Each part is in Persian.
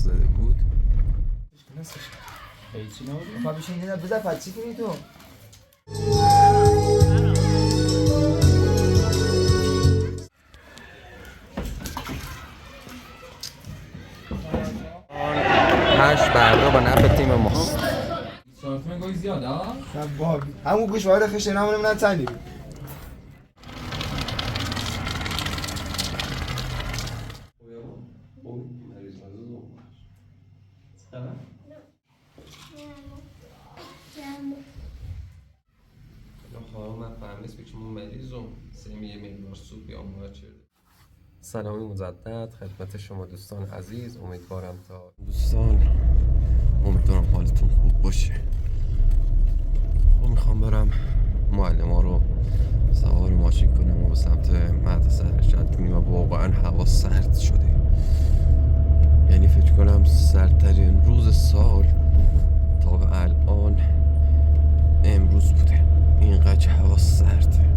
زده بود. هیچی نبود. پا بشین دیدم بذار پچی کنی تو. هشت بردا با نفع تیم ماست. شارتمن گوی زیاده ها؟ همون گوش وارد خشته نمونه من تنی سلامی مجدد خدمت شما دوستان عزیز. امیدوارم حالتون خوب باشه. میخوام برم معلم ها رو سوار ماشین کنم و به سمت مدرسه حرکت کنیم و واقعا هوا سرد شده، یعنی فکر کنم سردترین روز سال تا به الان امروز بوده، اینقدر هوا سرده.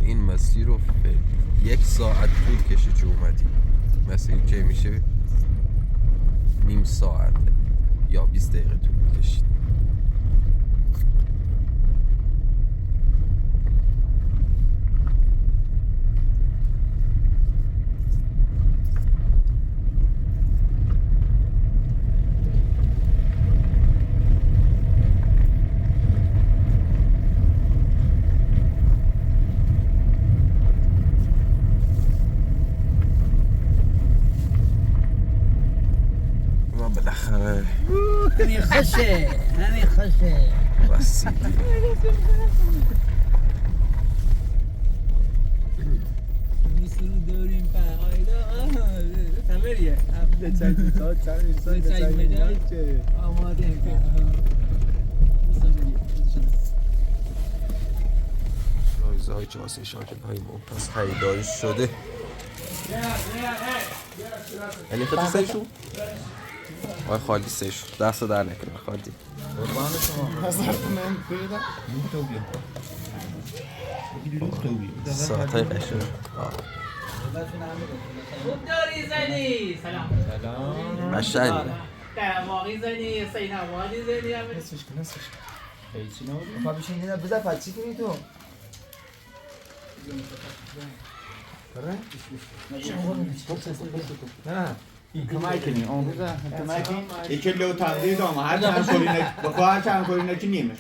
این مسیر رو یک ساعت طول کشید که اومدیم. مسیر که میشه نیم ساعت یا 20 دقیقه طول کشید. بالاخره همین خوشه رسیدیم. میسون داریم پایدا تمریه آماده رایزهای جاسه شاکل های ممتاز خریداری شده. یعنی خیلی سیشون؟ آقای خالی سیشون دست در نکنه خالی قربان شما هزارت من پیدا ساعت های قشنگ. خوب داری زنی؟ سلام قشنگ درماغی زنی؟ سینمالی زنی؟ نصفش کن هیچی نبود. پا بشین دیدم بذار پچی کنی تو. نه کمک کنی اون یکی لو تغذیه دام هر چند کلینک با هر چند کلینکی نیمش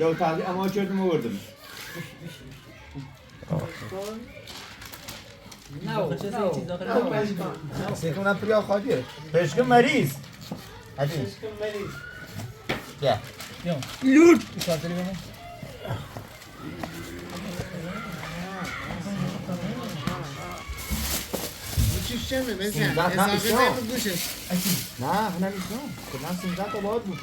لو تغذیه اما چردم آوردم سیکنم پریا خالیه پشکم مریض هدی بیا لورد شارتلی بمون چیشمه بزن اضافه زن گوشش نه هنه نیستم کدام 13 تا باید بود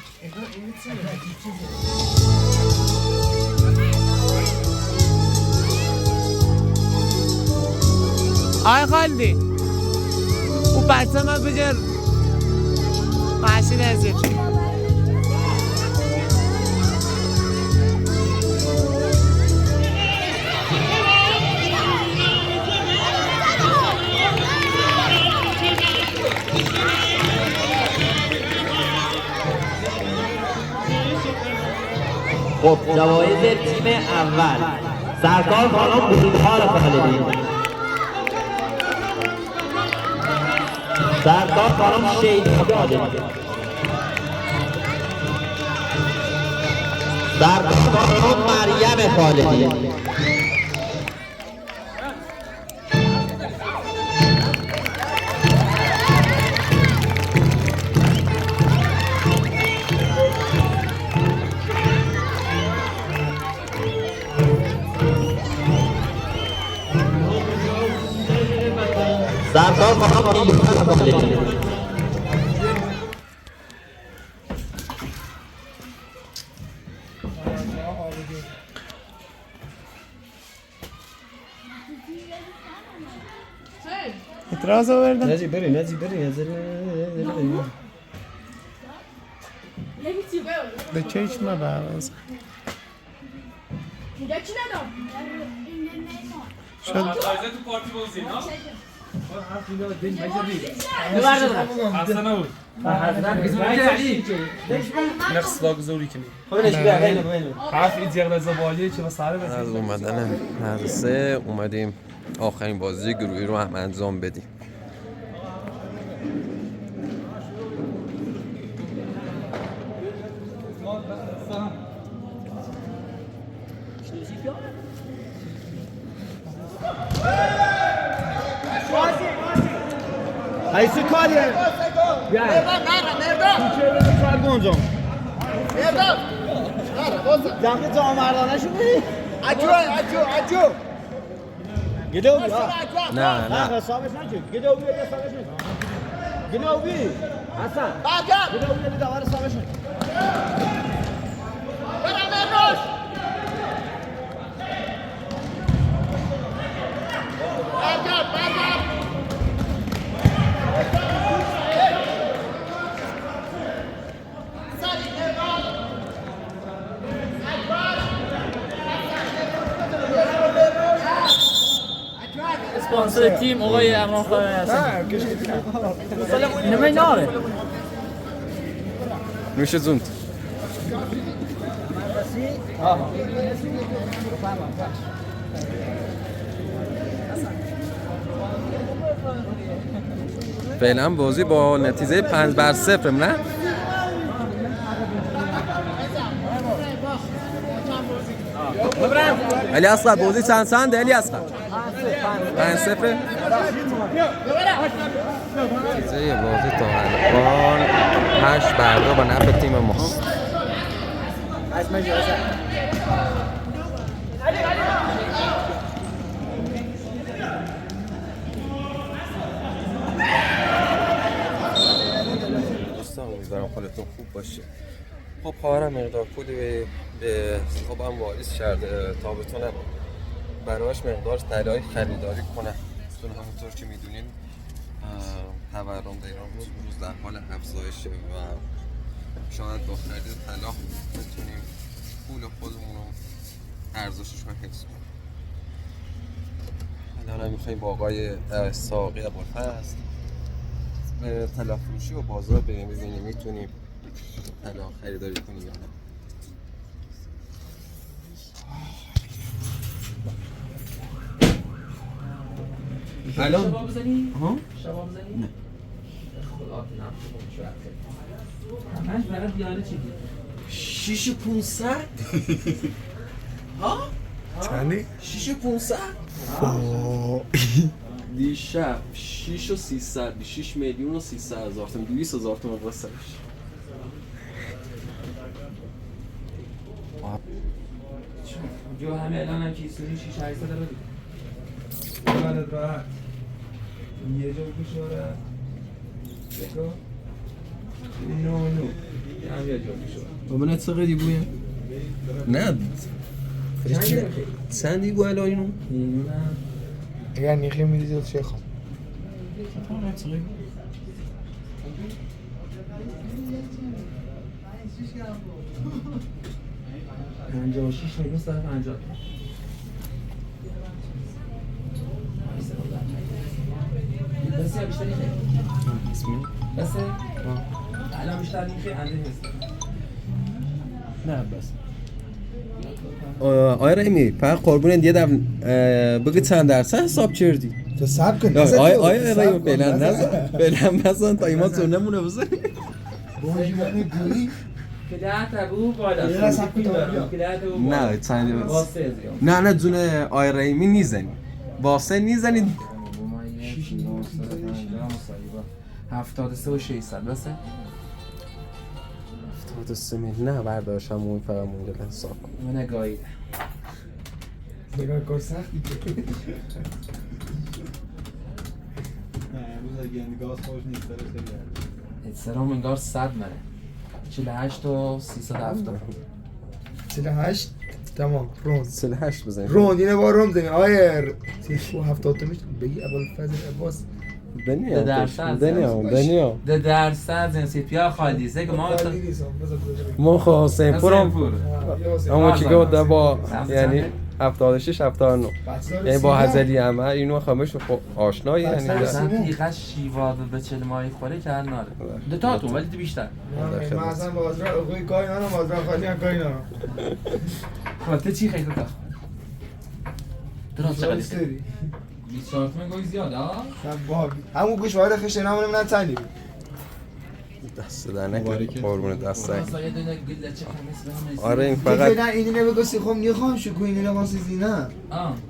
آی خالدی او بچه من بجر ماشین ازش خب جوایز تیم اول سرکار خانم بزرگوار خالدی، سرکار خانم شیدا خالدی، سرکار خانم مریم خالدی، سرکار خانم نیلوفر خالدی. اعتراض آوردن. نزی بریم به چشم برز شد تو پارتی بازی نه؟ اصلا نبود نقص لاگزوری کنی حرف ایدیق رضا بالیه چه مسئله بزنید. از اومدن مدرسه اومدیم آخرین بازی گروهی رو هم انجام بدیم. Haysi kariye. جمع جام مردانه شدی؟ اجو گده اوی نه حسابش نکن گده اوی حسابش نکن گده اوی حسن گده اوی دوار حسابش نکن اسپانسر تیم آقای امران خان هستن. نمی ناره نوش زوند. فعلا بازی با نتیجه 5-0 نه؟ علی اصغر بازی چند علی اصغر 5-0 نتیجه بازی تا الان 8-2 با نفع تیم ماست. دوستان امیدوارم حالتون خوب باشه. خب خواهرم مقدار پولی به صاحبم واریز کرده تا بتونم براش مقدار طلای خریداری کنم. چون همونطور که میدونین تورم در ایران روز به روز در حال افزایشه و شاید با خرید طلا بتونیم پول خودمون رو ارزشش رو حفظ کنیم. الان میخوایم با آقای ساقی ابوالفضل به طلا فروشی و بازار بریم ببینیم میتونیم طلا خریداری کنیم یا نه. الان شباب بزنی؟ ها؟ شباب بزنی؟ نه. خدا همش برای دیاره چی دید؟ 6500 ها؟ چندی؟ 6500 دیشب 6,300 6 میلیون و 300,000 تومان 200,000 تومان واسش. جو همه الان هم کیسونی 6-8 داره بدید ولد راحت یه جا بشوره بگو نو هم یه جا بشوره بابا نتساقه دی بویه؟ نه چندی بو الان اینو؟ اگر نیخی میدید چه خواب پنجاه و 6 میلیون 150 بسیار بیشتر نیخه بسه؟ الان بیشتر نیخه انده هست نه بس آیا رحیمی فقط قربونت یه دم بگو چند درصد حساب کردی؟ تو سب کن آیا رحیمی فعلا نزن تا ایمان تو نمونه بزنی بوجیانه گویی كده ابو بالا یه رسم کن كده ابو نه چند واسه نه جون آیا رحیمی نیزنی واسه نیزنی 73 و 600 درسته؟ 73 نه برداشتم اون فقط مونده حساب کن من نگاهی نگاه کار سختی که امروز اگه گاز خوش نیست داره خیلی سرام انگار 100 منه 48 و 370 48 تمام روند 38 بزنی روند اینه با روند زمین آیر 370 میشه بگی ابوالفضل عباس دنیا درصد دنیا ده درصد زن سیپیا خالیزه که ما ما خواستیم پرام اما چی گفت با یعنی 76 79 یعنی با هزلی عمل اینو خامش آشنایی یعنی مثلا پیقه شیوا به 40 ماهی خوره که ناره دو تا تو ولی تو بیشتر من اصلا بازرا اوگوی کاری ندارم بازرا خالی هم کاری ندارم خاطر چی خیلی کار درست چقدر سری 24 تومن گوی زیاده ها همون گوش وارد خشته نمونه من تنی بود دست در نکنه قربون دست در مثلا یه دونه گله چه خمیس آره این دیگه فقط نه اینی نبگو سیخم نیخوام شکو اینی نخواستی زینه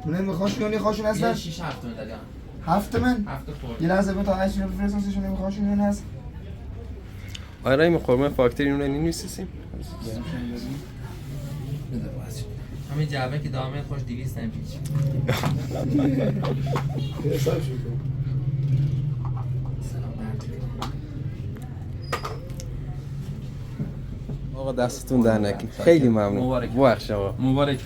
من نمیخواشون یا نیخواشون هستن 6 7 تومن دادم 7 من 7 خورد یه لحظه من تا 8 رو بفرستم سشون نمیخواشون یا هست آره این قربون فاکتوری اون نمی‌نویسیم همین جعبه که دامه خوش 200 پیچ حساب شکو آقا دستتون در نکنه خیلی ممنون مبارک. بخش آقا مبارک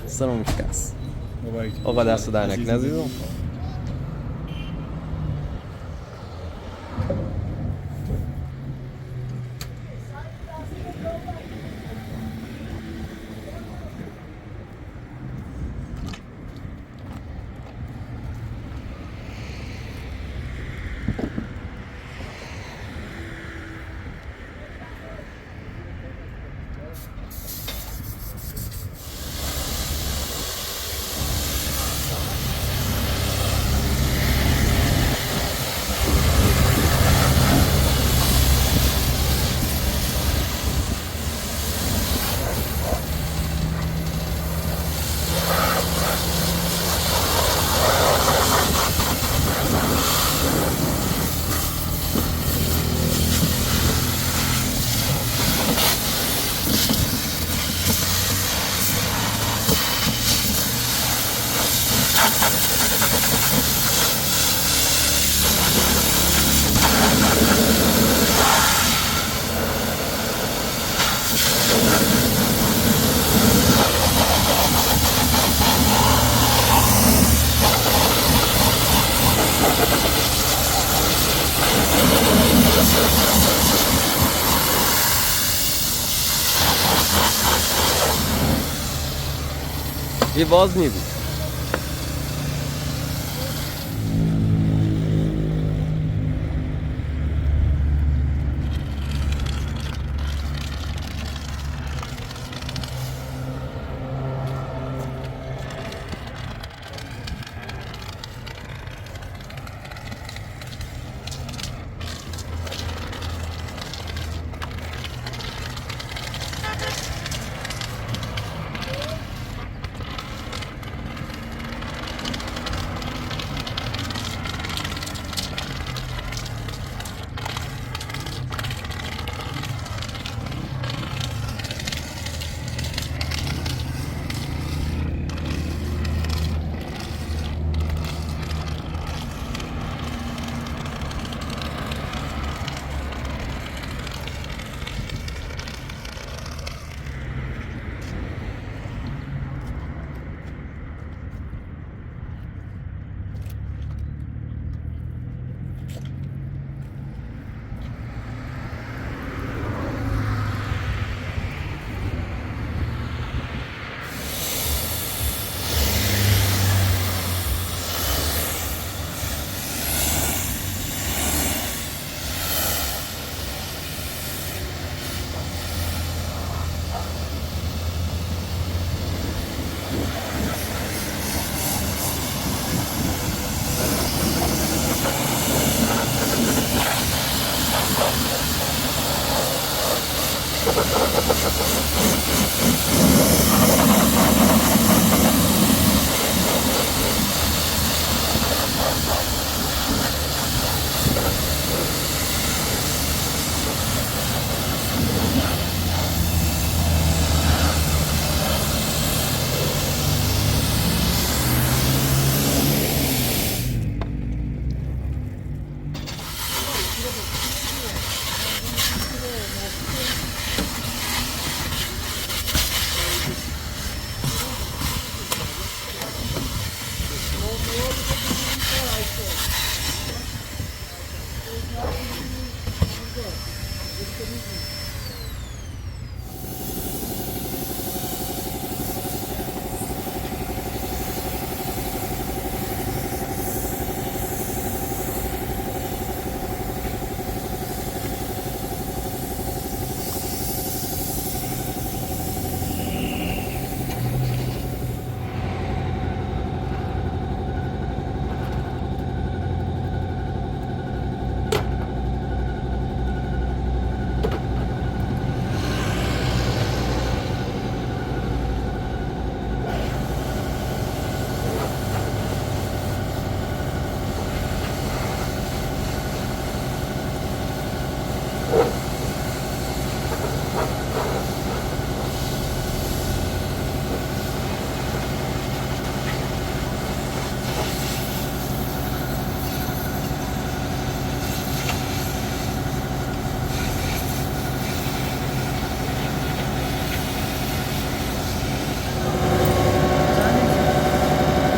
سلام مشکست آقا دست در نکنه عزیزم یه باز می بود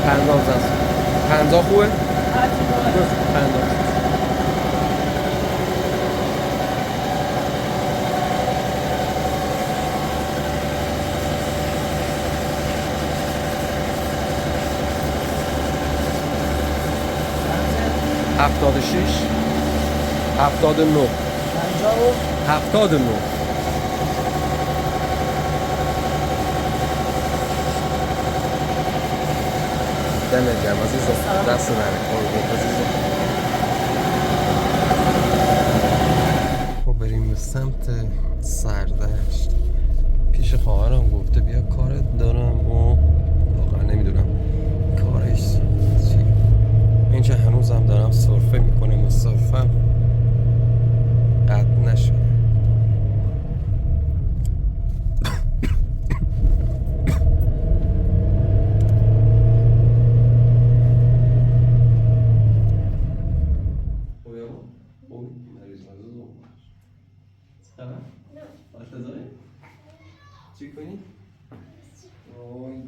پنداز است. پنجاه خوبه؟ پنداز. هفتاد و شش 79 79 دمت گرم عزیزم دست نره قربونت عزیزم ما بریم به سمت سردشت پیش خواهرم گفته بیا کارت دارم و واقعا نمیدونم کارش چی اینجا هنوزم دارم سرفه میکنم و سرفم قطع نشده چی کنی؟ وای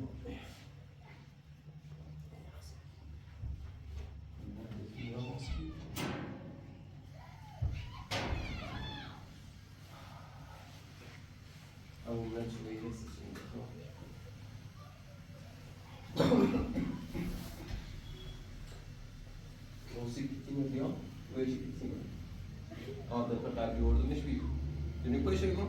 دفعه قبلی اردنش بگیر دونی پایش بگم؟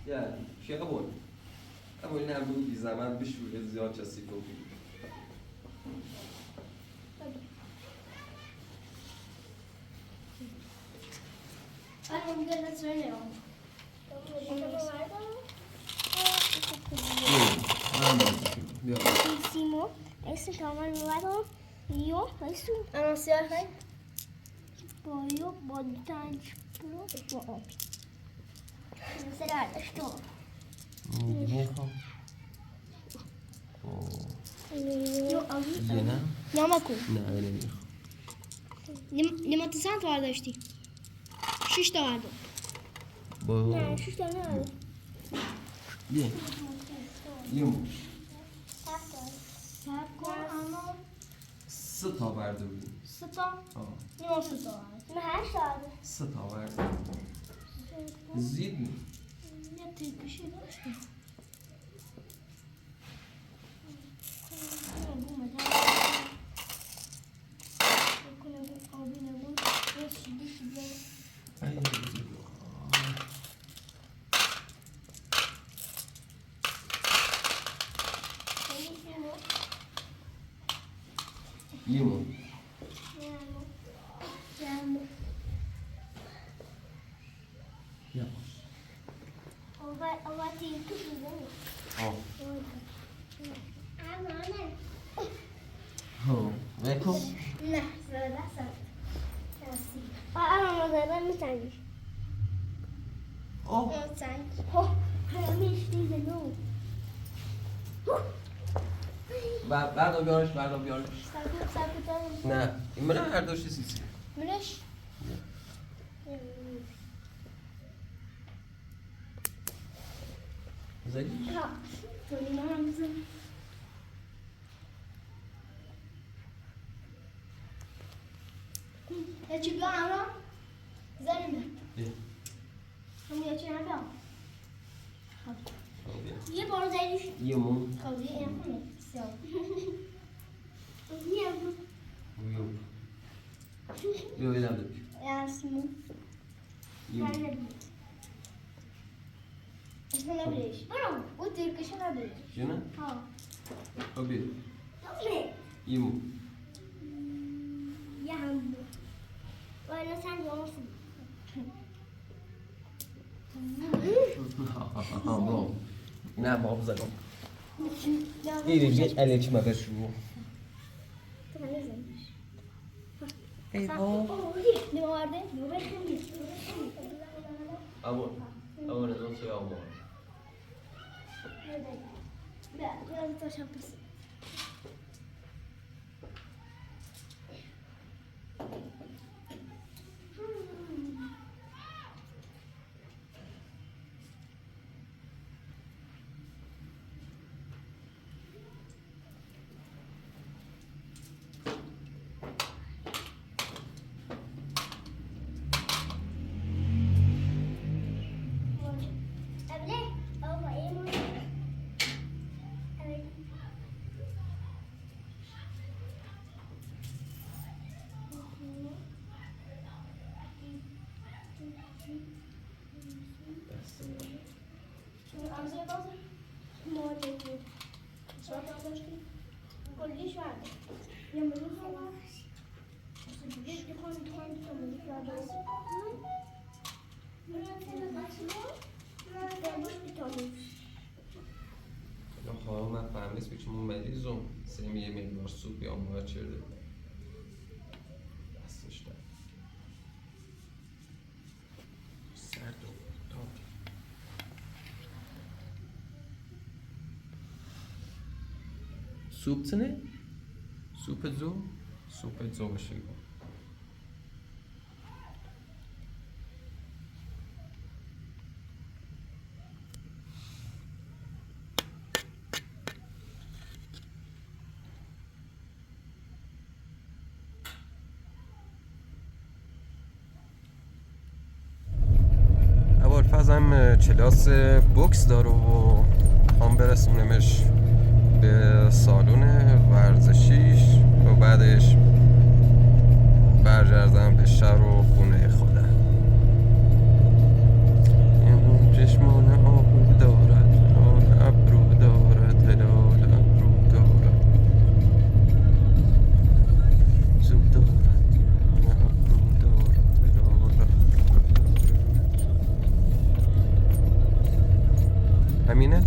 Yani şey abone. Abone ne bu bir zaman bir şöyle ziyaret çası koyuyor. I'm gonna turn it on. Encima, esse câmera do lado e o isso anunciar aí. Pode botar pro. Será que estou? Yamaku. Limonata santo vardı işte. Şiş de vardı. Ne? Şiş de ne vardı? Limon. Sakon ama. Sıta vardı bugün. Sıta? Limon sıta vardı. Ne her şey vardı? Sıta vardı. Zid mi? Ne ترکیشی داشتم آبی نبود Limon. Ecco. نه زده سر الان زده میتنگی میتنگی همیش دیده نو بعد بیارش نه این من هر دوشی سیسی منش زدی؟ ها توی من هم زدی یه چی بیا همرا زنیم همون یه چی نبیا یه بار زدیش Limon. خب یه همونه سیاه یه همون Yok öyle اسمو اسمو نبریش برو او ترکشو نبریش Şuna? ها Tabii. نه Limon. یه هم بود ولی سن جامعه Tamam. Ne yapalım zaten? İyi bir el içme de şu. Ne vardı? Ama ne olsa ya ama. Biraz taş yapıyorsun. Jaha, men fehmist biçim merizo. Senin yemeğin var, su bir amma açırdı. Bas işte. Sert ol. Tamam. Soup ne? Soup zo? Soup zo bir şey. ابوالفضل کلاس بوکس داره و هم برسونمش به سالن ورزشیش و بعدش برگردم به شهر و خونه خودم. این چشمان آهو دارد هلال ابرو دارد هلال ابرو دارد زود دارد ابرو دارد هلال همینه؟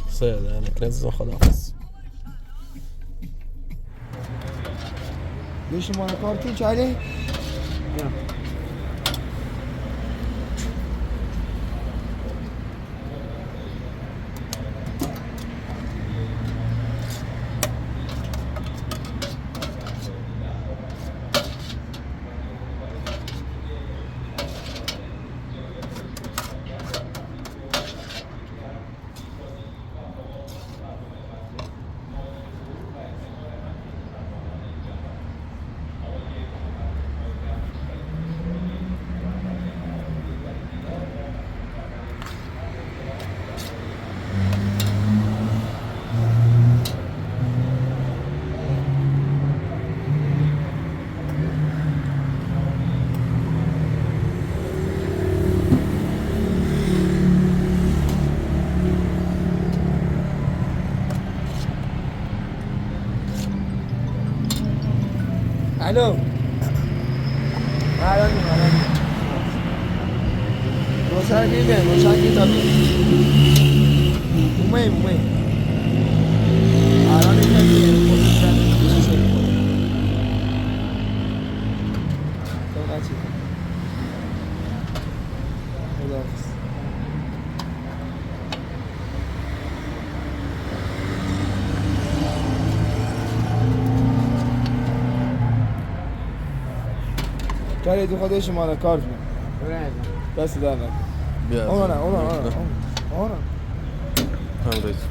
سيادة أنا كنت خلاص ليش ما كارتيج عليه؟ الو الان روشن کی به روشن کی تا اومه الان این پوزیشن تو قاچی خداحافظ کاری تو خودش شما کار کنه بس دارم بیا اونا هم رئیس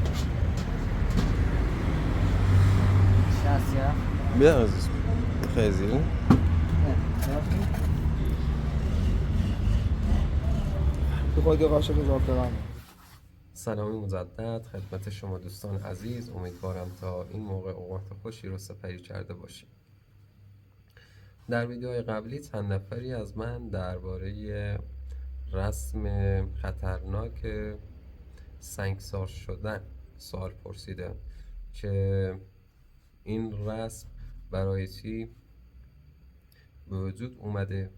بیا عزیز خیلی زیرین تو خودی قاشق زاکران سلامی مجدد خدمت شما دوستان عزیز. امیدوارم تا این موقع اوقات خوشی رو سپری کرده باشید. در ویدیوهای قبلی چند نفری از من درباره رسم خطرناک سنگسار شدن سوال پرسیدم که این رسم برای چی به وجود اومده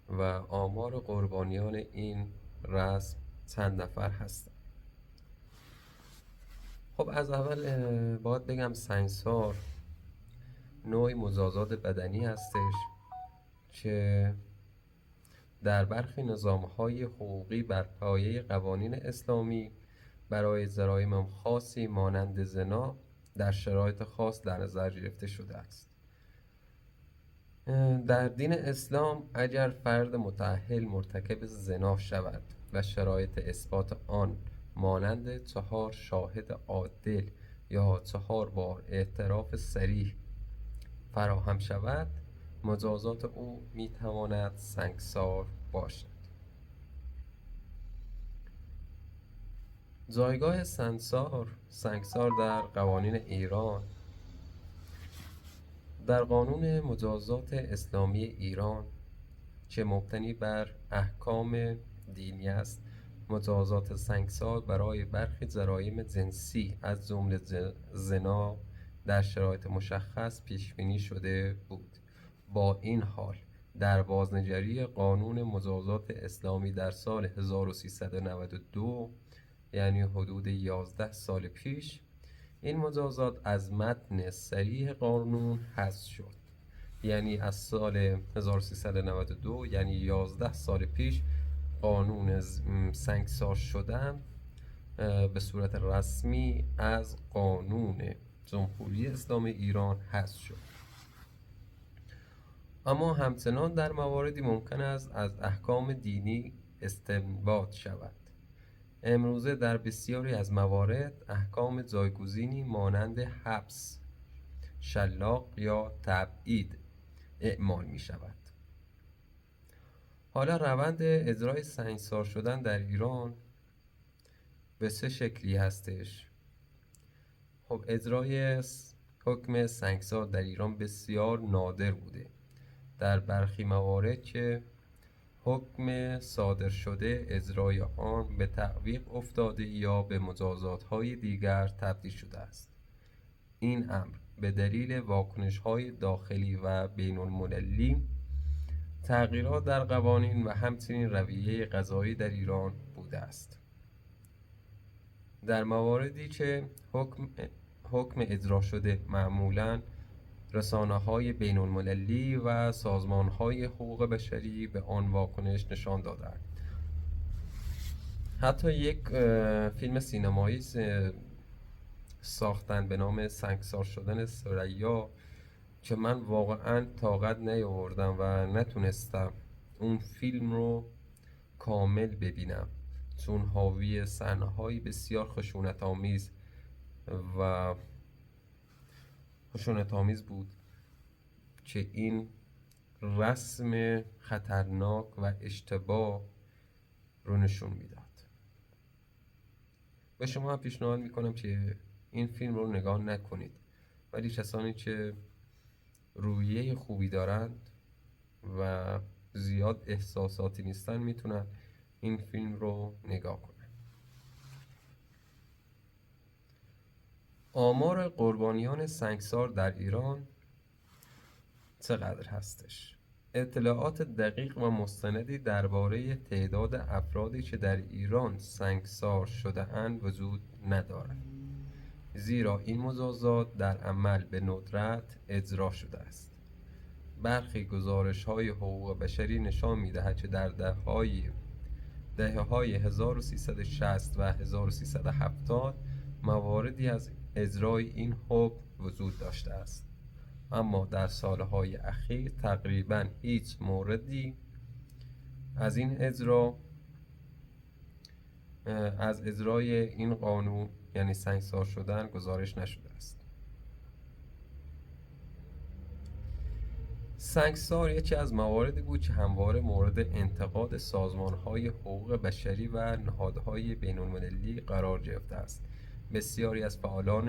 و آمار قربانیان این رسم چند نفر هستن. خب از اول باید بگم سنگسار نوعی مجازات بدنی هستش که در برخی نظام‌های حقوقی بر پایه قوانین اسلامی برای جرایم خاصی مانند زنا در شرایط خاص در نظر گرفته شده است. در دین اسلام اگر فرد متأهل مرتکب زنا شود و شرایط اثبات آن مانند 4 شاهد عادل یا 4 بار اعتراف صریح فراهم شود، مجازات او میتواند سنگسار باشد. جایگاه سنگسار در قوانین ایران. در قانون مجازات اسلامی ایران که مبتنی بر احکام دینی است، مجازات سنگسار برای برخی جرایم جنسی از جمله زنا در شرایط مشخص پیش بینی شده بود. با این حال در بازنگری قانون مجازات اسلامی در سال 1392 یعنی حدود 11 سال پیش این مجازات از متن صریح قانون حذف شد. یعنی از سال 1392 یعنی 11 سال پیش قانون سنگسار شدن به صورت رسمی از قانون جمهوری اسلامی ایران حذف شد. اما همچنان در مواردی ممکن است از احکام دینی استنباط شود. امروزه در بسیاری از موارد احکام جایگزینی مانند حبس، شلاق یا تبعید اعمال می شود. حالا روند اجرای سنگسار شدن در ایران به 3 شکلی هستش. خب اجرای حکم سنگسار در ایران بسیار نادر بوده. در برخی موارد که حکم صادر شده اجرای آن به تعویق افتاده یا به مجازات‌های دیگر تبدیل شده است. این امر به دلیل واکنش‌های داخلی و بین‌المللی، تغییرات در قوانین و همچنین رویه قضایی در ایران بوده است. در مواردی که حکم اجرا شده معمولاً رسانه‌های بین‌المللی و سازمان‌های حقوق بشری به آن واکنش نشان دادند. حتی یک فیلم سینمایی ساختن به نام سنگسار شدن ثریا که من واقعاً طاقت نیاوردم و نتونستم اون فیلم رو کامل ببینم، چون حاوی صحنه‌های بسیار خشونت‌آمیز بود که این رسم خطرناک و اشتباه رو نشون میداد. به شما هم پیشنهاد میکنم که این فیلم رو نگاه نکنید، ولی کسانی که روحیه خوبی دارند و زیاد احساساتی نیستن میتونن این فیلم رو نگاه کنن. آمار قربانیان سنگسار در ایران چقدر هستش؟ اطلاعات دقیق و مستندی درباره تعداد افرادی که در ایران سنگسار شده اند وجود ندارد، زیرا این مجازات در عمل به ندرت اجرا شده است. برخی گزارش‌های حقوق بشری نشان می‌دهد که در دهه‌های 1360 و 1370 مواردی از اجرای این حکم وجود داشته است، اما در سالهای اخیر تقریباً هیچ موردی از اجرای این قانون یعنی سنگسار شدن گزارش نشده است. سنگسار یکی از مواردی بود که همواره مورد انتقاد سازمان‌های حقوق بشری و نهادهای بین‌المللی قرار گرفته است. بسیاری از فعالان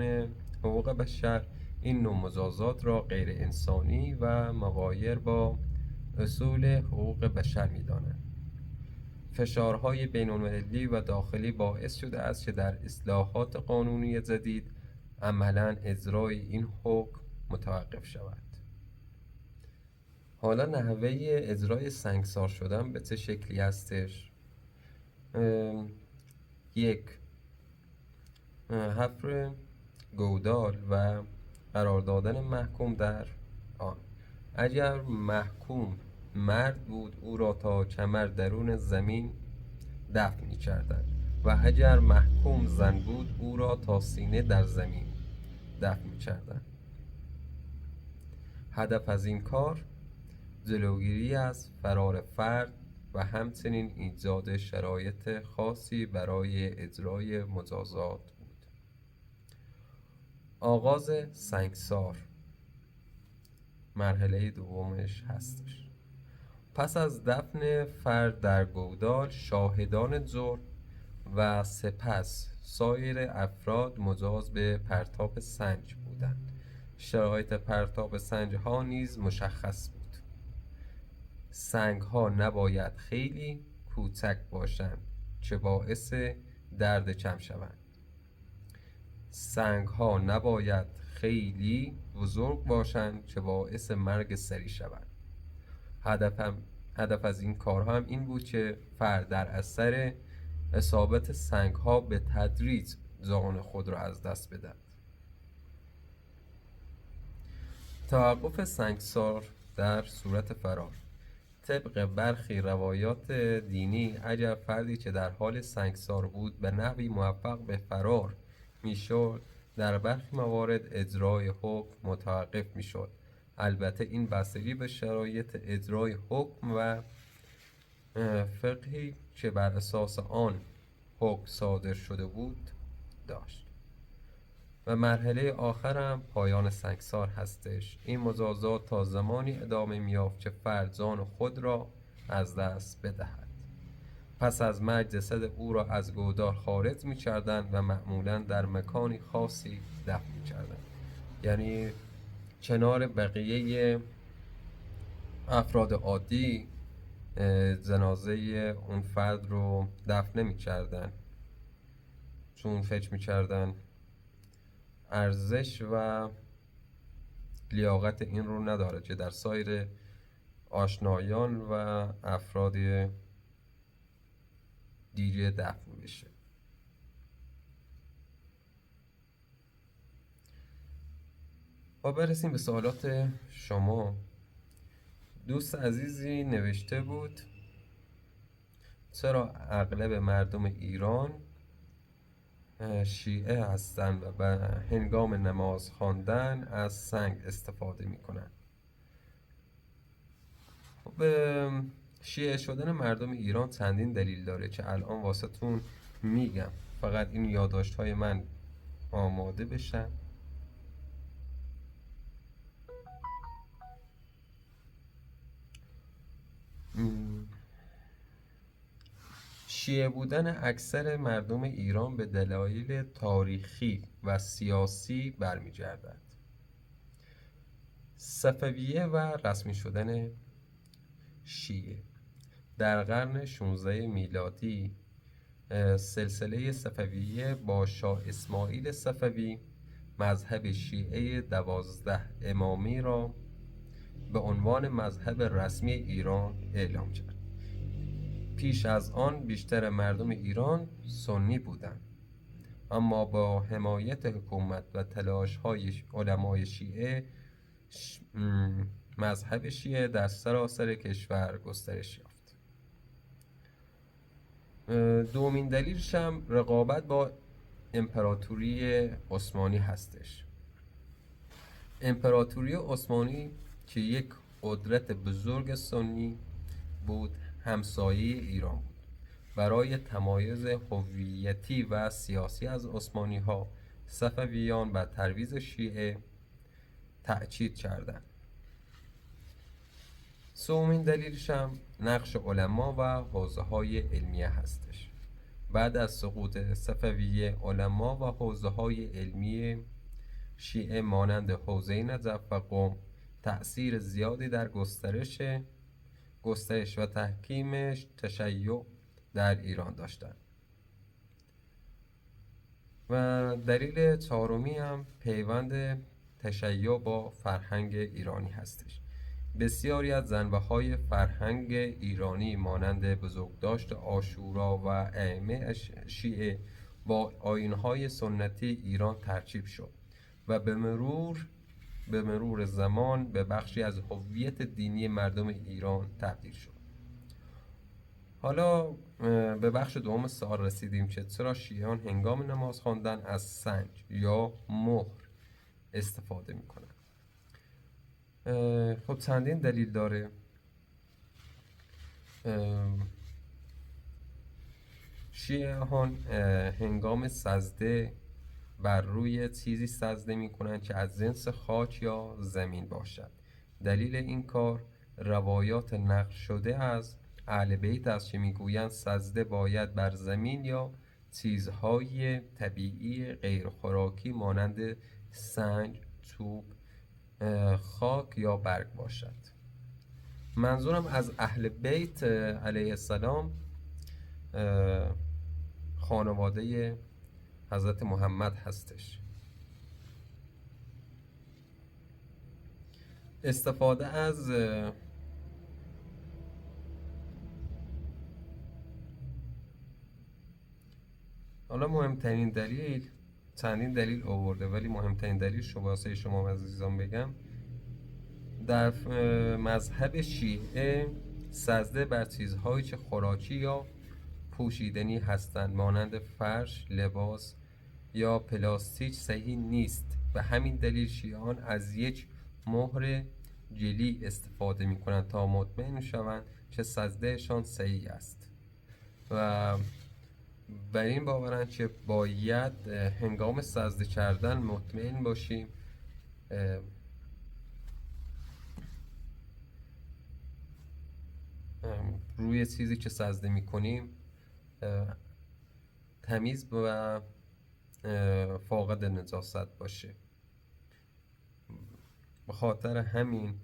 حقوق بشر این نوع مجازات را غیر انسانی و مغایر با اصول حقوق بشر می‌دانند. فشارهای بین‌المللی و داخلی باعث شده است که در اصلاحات قانونی جدید عملاً اجرای این حکم متوقف شود. حالا نحوه اجرای سنگسار شدن به چه شکلی هستش؟ 1. حفر گودال و قرار دادن محکوم در آن. اگر محکوم مرد بود او را تا کمر درون زمین دفن می کردند و اگر محکوم زن بود او را تا سینه در زمین دفن می کردند. هدف از این کار جلوگیری از فرار فرد و همچنین ایجاد شرایط خاصی برای اجرای مجازات بود. آغاز سنگسار مرحله دومش هستش. پس از دفن فرد در گودال، شاهدان جرم و سپس سایر افراد مجاز به پرتاب سنج بودند. شرایط پرتاب سنج ها نیز مشخص بود. سنگ ها نباید خیلی کوچک باشند که باعث درد کم شوند. سنگ ها نباید خیلی بزرگ باشند که باعث مرگ سریع شوند. هدف از این کارها هم این بود که فرد در اثر اصابت سنگ ها به تدریج جان خود را از دست بدهد. توقف سنگسار در صورت فرار. طبق برخی روایات دینی اگر فردی که در حال سنگسار بود به نحوی موفق به فرار میشد، در برخی موارد اجرای حکم متوقف میشد. البته این بستگی به شرایط اجرای حکم و فقهی که بر اساس آن حکم صادر شده بود داشت. و مرحله آخر هم پایان سنگسار هستش. این مجازات تا زمانی ادامه می‌یافت که فرد جان خود را از دست بدهد. پس از مرگ جسد او را از گودال خارج می‌کردند و معمولاً در مکانی خاصی دفن می‌کردند. یعنی کنار بقیه افراد عادی جنازه اون فرد رو دفن نمی‌کردند، چون فکر می‌کردند ارزش و لیاقت این رو نداره که در سایر آشنایان و افراد دیگه دفن بشه. و برسیم به سوالات شما. دوست عزیزی نوشته بود چرا اغلب مردم ایران شیعه هستند و به هنگام نماز خواندن از سنگ استفاده میکنن؟ به شیعه شدن مردم ایران چندین دلیل داره که الان واسهتون میگم، فقط این یادداشت های من آماده بشن. شیعه بودن اکثر مردم ایران به دلایل تاریخی و سیاسی برمیگردد. صفویه و رسمی شدن شیعه در قرن 16 میلادی، سلسله صفویه با شاه اسماعیل صفوی مذهب شیعه 12 امامی را به عنوان مذهب رسمی ایران اعلام کرد. پیش از آن بیشتر مردم ایران سنی بودند، اما با حمایت حکومت و تلاش‌های علمای شیعه مذهب شیعه در سراسر کشور گسترش یافت. دومین دلیلش هم رقابت با امپراتوری عثمانی هستش. امپراتوری عثمانی که یک قدرت بزرگ سنی بود، همسایه ایران بود. برای تمایز هویتی و سیاسی از عثمانی ها، صفویان و ترویض شیعه تأکید کردند. سومین دلیلش هم نقش علما و حوزه‌های علمیه هستش. بعد از سقوط صفویه، علما و حوزه‌های علمی شیعه مانند حوزه نجف و قم تأثیر زیادی در گسترش و تحکیم تشیع در ایران داشتند. و دلیل چهارمی هم پیوند تشیع با فرهنگ ایرانی هستش. بسیاری از جنبه‌های فرهنگ ایرانی مانند بزرگداشت عاشورا و ائمه شیعه با آیین‌های سنتی ایران ترکیب شد و به مرور زمان به بخشی از هویت دینی مردم ایران تبدیل شد. حالا به بخش دوم سوال رسیدیم که چرا شیعیان هنگام نماز خواندن از سنج یا مهر استفاده میکنن. خب چندین دلیل داره. شیعیان هنگام سجده بر روی چیزی سجده میکنن که از جنس خاک یا زمین باشد. دلیل این کار روایات نقل شده از اهل بیت است که میگویند سجده باید بر زمین یا چیزهای طبیعی غیر خوراکی مانند سنگ، چوب، خاک یا برگ باشد. منظورم از اهل بیت علیه السلام خانواده حضرت محمد هستش. استفاده از حالا مهمترین دلیل، چندین دلیل آورده ولی مهمترین دلیل واسه شما عزیزان بگم، در مذهب شیعه سجده بر چیزهایی که خوراکی یا پوشیدنی هستند مانند فرش، لباس یا پلاستیک صحیح نیست. به همین دلیل شیعیان از یک مهر جلی استفاده می کنند تا مطمئن شوند که سجدهشان صحیح است و بر این باورند که باید هنگام سجده کردن مطمئن باشیم روی چیزی که سجده می کنیم تمیز و فاقد نجاست باشه. به خاطر همین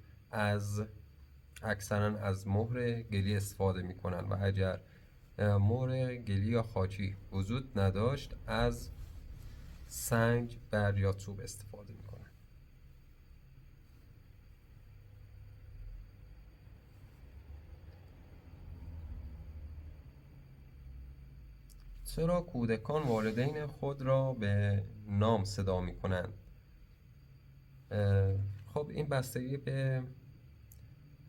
اکثرا از مهر گلی استفاده می کنن و اگر مهر گلی یا خاکی وجود نداشت از سنگ، برگ یا چوب استفاده می کنن. چرا کودکان والدین خود را به نام صدا می کنند؟ خب این بستگی به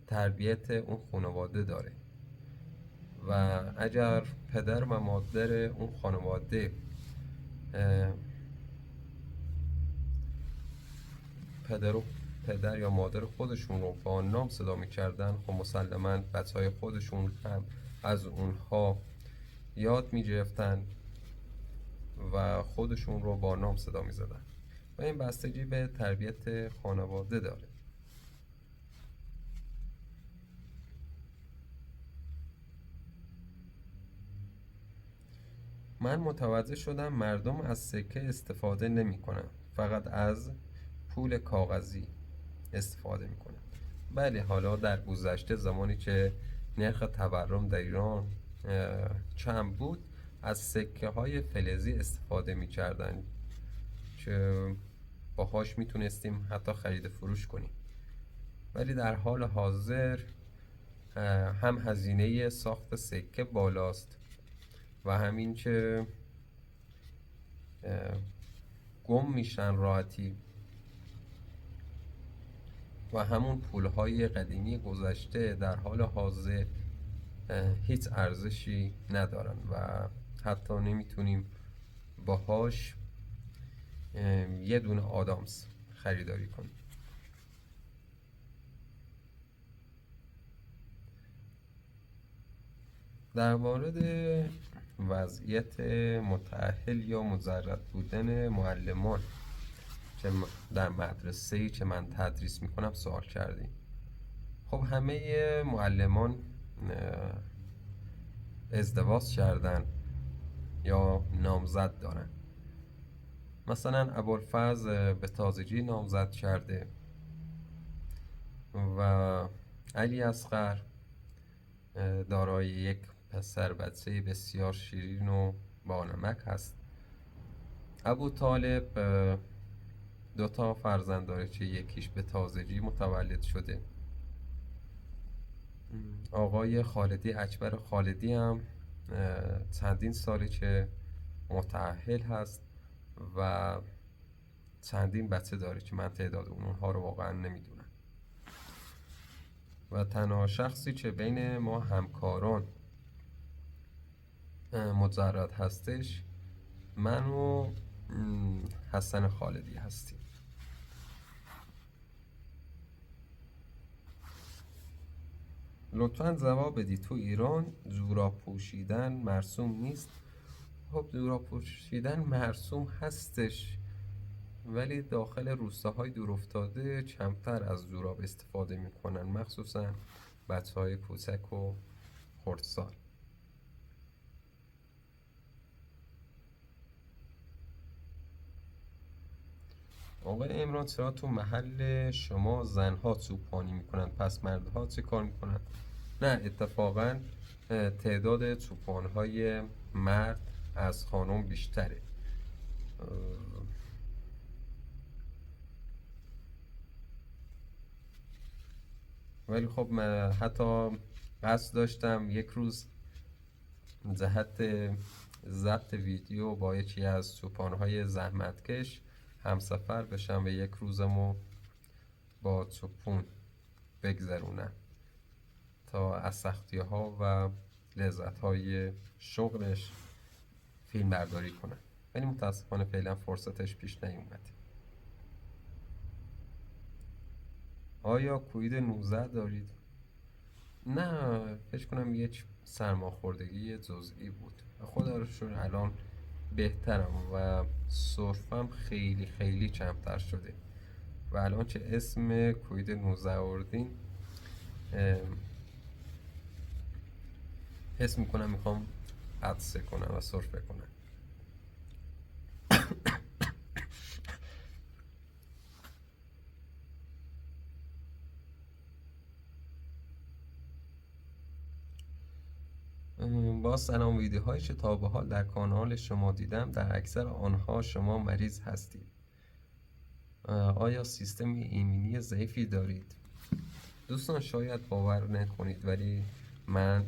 تربیت اون خانواده داره و اگر پدر و مادر اون خانواده پدر یا مادر خودشون رو با نام صدا میکردن، خب مسلماً بچهای خودشون هم از اونها یاد میگرفتن و خودشون رو با نام صدا میزدن و این بستگی به تربیت خانواده داره. من متوجه شدم مردم از سکه استفاده نمی کنن، فقط از پول کاغذی استفاده می کنن. بله، حالا در گذشته زمانی که نرخ تورم در ایران کم بود از سکه های فلزی استفاده می کردن که باهاش می تونستیم حتی خرید فروش کنیم ولی در حال حاضر هم هزینه ساخت سکه بالاست و همین که گم میشن راحتی و همون پولهای قدیمی گذشته در حال حاضر هیچ ارزشی ندارن و حتی نمیتونیم باهاش یه دونه آدامس خریداری کنیم. در مورد وضعیت متأهل یا مجرد بودن معلمان که در مدرسه‌ای که من تدریس میکنم سوال کردیم. خب همه معلمان ازدواج کردن یا نامزد دارن. مثلا ابوالفضل به تازگی نامزد کرده و علی اصغر دارای یک پسر بچه بسیار شیرین و بانمک هست. ابوطالب 2 فرزند داره که یکیش به تازگی متولد شده. آقای خالدی اکبر خالدی هم چندین ساله که متأهل هست و چندین بچه داره که من تعداد اونها رو واقعا نمیدونم. و تنها شخصی که بین ما همکاران مجرد هستش من و حسن خالدی هستیم. لطفا جواب بدید تو ایران جوراب پوشیدن مرسوم نیست؟ خب جوراب پوشیدن مرسوم هستش، ولی داخل روستاهای دورافتاده کمتر از جوراب استفاده میکنن، مخصوصا بچه‌های کوچک و خردسال. آقای عمران چرا تو محل شما زنها چوپانی میکنن پس مردها چه کار میکنن؟ نه اتفاقا تعداد چوپانهای مرد از خانم بیشتره. ولی خب من حتی قصد داشتم یک روز جهت ضبط ویدیو با یکی از چوپانهای زحمتکش همسفر بشم و یک روزمو با چوپون بگذرونم تا از سختی ها و لذت های شغلش فیلم برداری کنم، ولی متاسفانه فعلا فرصتش پیش نیومد. آیا کوید 19 دارید؟ نه، فکر کنم یک سرماخوردگی جزئی بود. خدا رو شکر الان بهترم و سرفم خیلی خیلی کمتر شده و الان که اسم کوید 19 آوردین حس میکنم میخوام عطسه کنم و سرفه کنم. با سلام، ویدیوهایی که تا به حال در کانال شما دیدم در اکثر آنها شما مریض هستید. آیا سیستم ایمنی ضعیفی دارید؟ دوستان شاید باور نکنید ولی من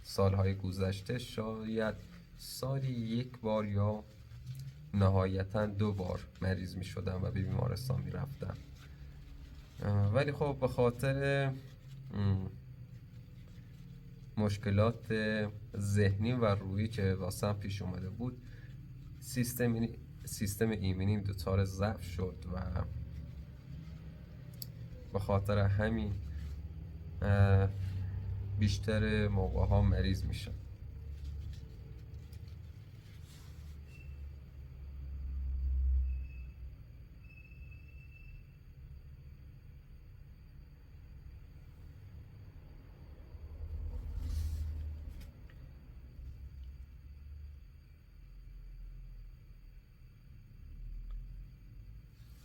سالهای گذشته شاید سالی 1 بار یا نهایتا 2 بار مریض می شدم و به بیمارستان می رفتم، ولی خب به خاطر مشکلات ذهنی و روحی که واسم پیش اومده بود سیستم ایمنیم دچار ضعف شد و به خاطر همین بیشتر موقع ها مریض میشم.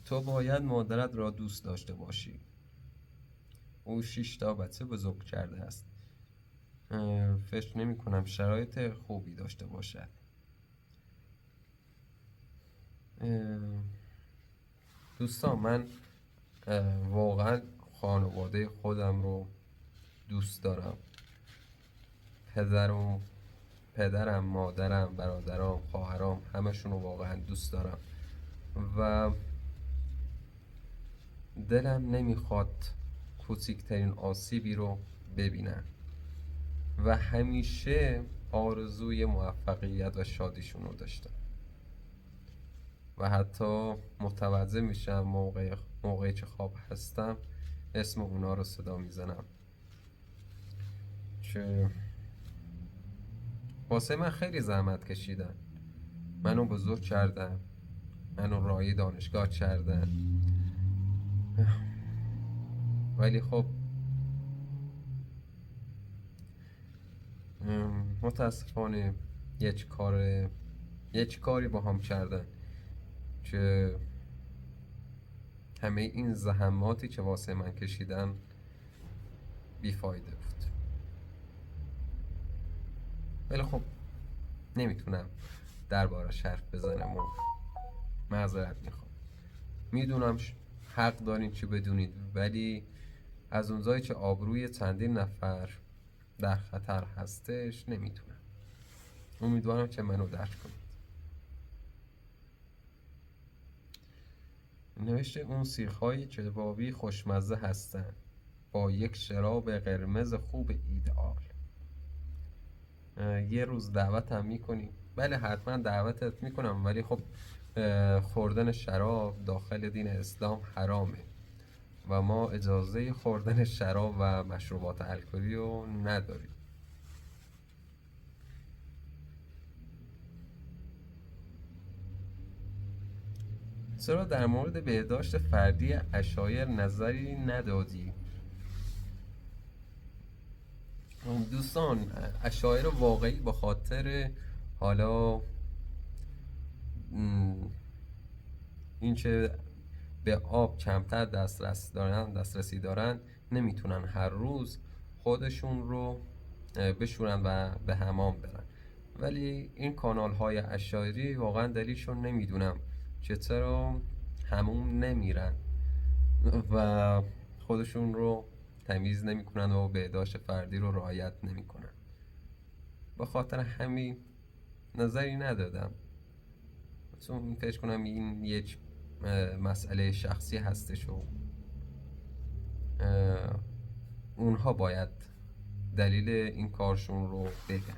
تو باید مادرت را دوست داشته باشی. او 6 تا بچه بزرگ کرده است. فکر نمی کنم شرایط خوبی داشته باشد. دوستان من واقعا خانواده خودم رو دوست دارم. پدرم، مادرم، برادرام، خواهرام، همشون رو واقعا دوست دارم و دلم نمیخواد کوچکترین آسیبی رو ببینن و همیشه آرزوی موفقیت و شادیشون رو داشتم و حتی متوجه میشم موقعی که خواب هستم اسم اونا رو صدا میزنم که واسه من خیلی زحمت کشیدن، منو بزرگ کردن، منو راهی دانشگاه کردن، ولی خب متاسفانه یک کاری با هم کردن که همه این زحماتی که واسه من کشیدن بیفایده بود. ولی خب نمیتونم دربارش حرف بزنم و معذرت میخوام. میدونم حق دارین چی بدونید، ولی از اونجایی که آبروی چندین نفر در خطر هستش نمیتونم. امیدوارم که منو درک کنید. نوشته اون سیخ‌های کبابی خوشمزه هستن با یک شراب قرمز خوب ایدئال. یه روز دعوتم میکنی؟ بله حتما دعوتت میکنم، ولی خب خوردن شراب داخل دین اسلام حرامه و ما اجازه خوردن شراب و مشروبات الکلی رو نداریم. چرا در مورد بهداشت فردی عشایر نظری ندادی؟ دوستان، عشایر واقعی به خاطر حالا این که به آب کمتر دسترسی دارن نمیتونن هر روز خودشون رو بشورن و به حمام برن، ولی این کانال های عشایری واقعا دلیلشون نمیدونم که چرا حموم نمیرن و خودشون رو تمیز نمیکنن و بهداشت فردی رو رعایت نمیکنن. به خاطر همین نظری ندادم، چون فکر کنم این یک مسئله شخصی هستش و اونها باید دلیل این کارشون رو بگن.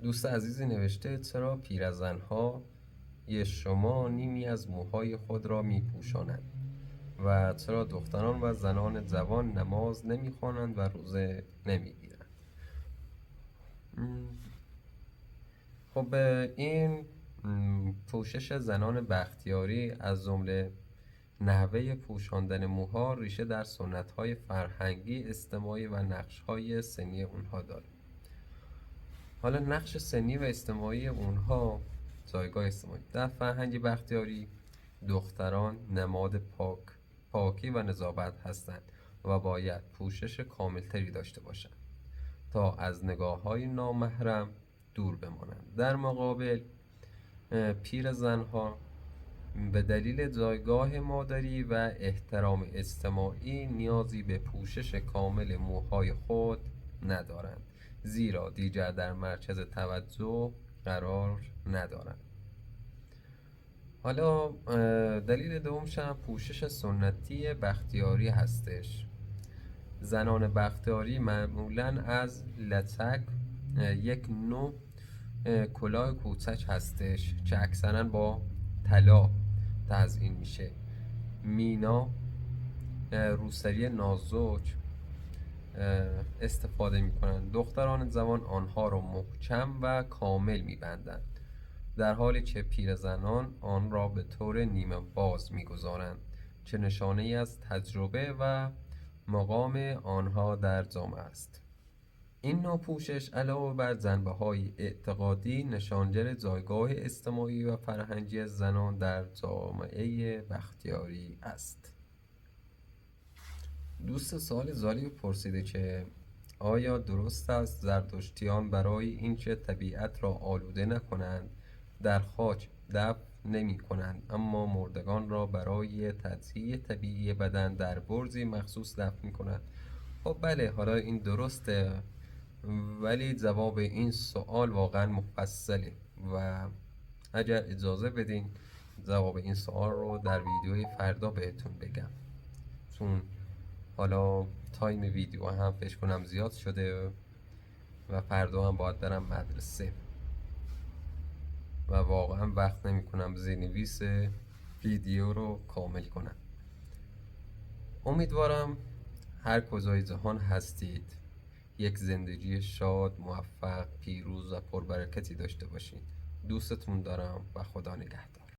دوست عزیزی نوشته چرا پیرزن‌ها شما نیمی از موهای خود را میپوشانند و چرا دختران و زنان جوان نماز نمیخوانند و روزه نمیگیرند؟ خب این پوشش زنان بختیاری از جمله نحوه پوشاندن موها ریشه در سنت‌های فرهنگی، اجتماعی و نقش‌های سنی اونها داره. حالا نقش سنی و اجتماعی اونها، جایگاه اجتماعی در فرهنگ بختیاری، دختران نماد پاکی و نظافت هستند و باید پوشش کاملتری داشته باشند تا از نگاه‌های نامحرم دور بمانند. در مقابل پیر زنها به دلیل جایگاه مادری و احترام اجتماعی نیازی به پوشش کامل موهای خود ندارند، زیرا دیگر در مرکز توجه قرار ندارند. حالا دلیل دومش هم پوشش سنتی بختیاری هستش. زنان بختیاری معمولاً از لچک، یک نوع کلاه کوچک هستش که اکثراً با طلا تزیین میشه، مینا، روسری نازک استفاده میکنن. دختران جوان آنها را محکم و کامل میبندند، در حالی که پیرزنان آن را به طور نیمه باز میگذارند که نشانه ای از تجربه و مقام آنها در جامعه است. این نوع پوشش علاوه بر جنبه‌های اعتقادی نشانگر جایگاه اجتماعی و فرهنگی زنان در جامعه بختیاری است. دوست سوال جالب پرسیده که آیا درست است زرتشتیان برای اینکه طبیعت را آلوده نکنند در خاک دفن نمی کنند، اما مردگان را برای تطهیه طبیعی بدن در برجی مخصوص دفن می کنند. خب بله، حالا این درسته، ولی جواب این سوال واقعا مفصله و اگر اجازه بدین جواب این سوال رو در ویدیوی فردا بهتون بگم، چون حالا تایم ویدیو هم فکر کنم زیاد شده و فردا هم باید برم مدرسه و واقعا وقت نمی کنم زیرنویس ویدیو رو کامل کنم. امیدوارم هر کجای جهان هستید یک زندگی شاد، موفق، پیروز و پربرکتی داشته باشید. دوستتون دارم و خدا نگهدار.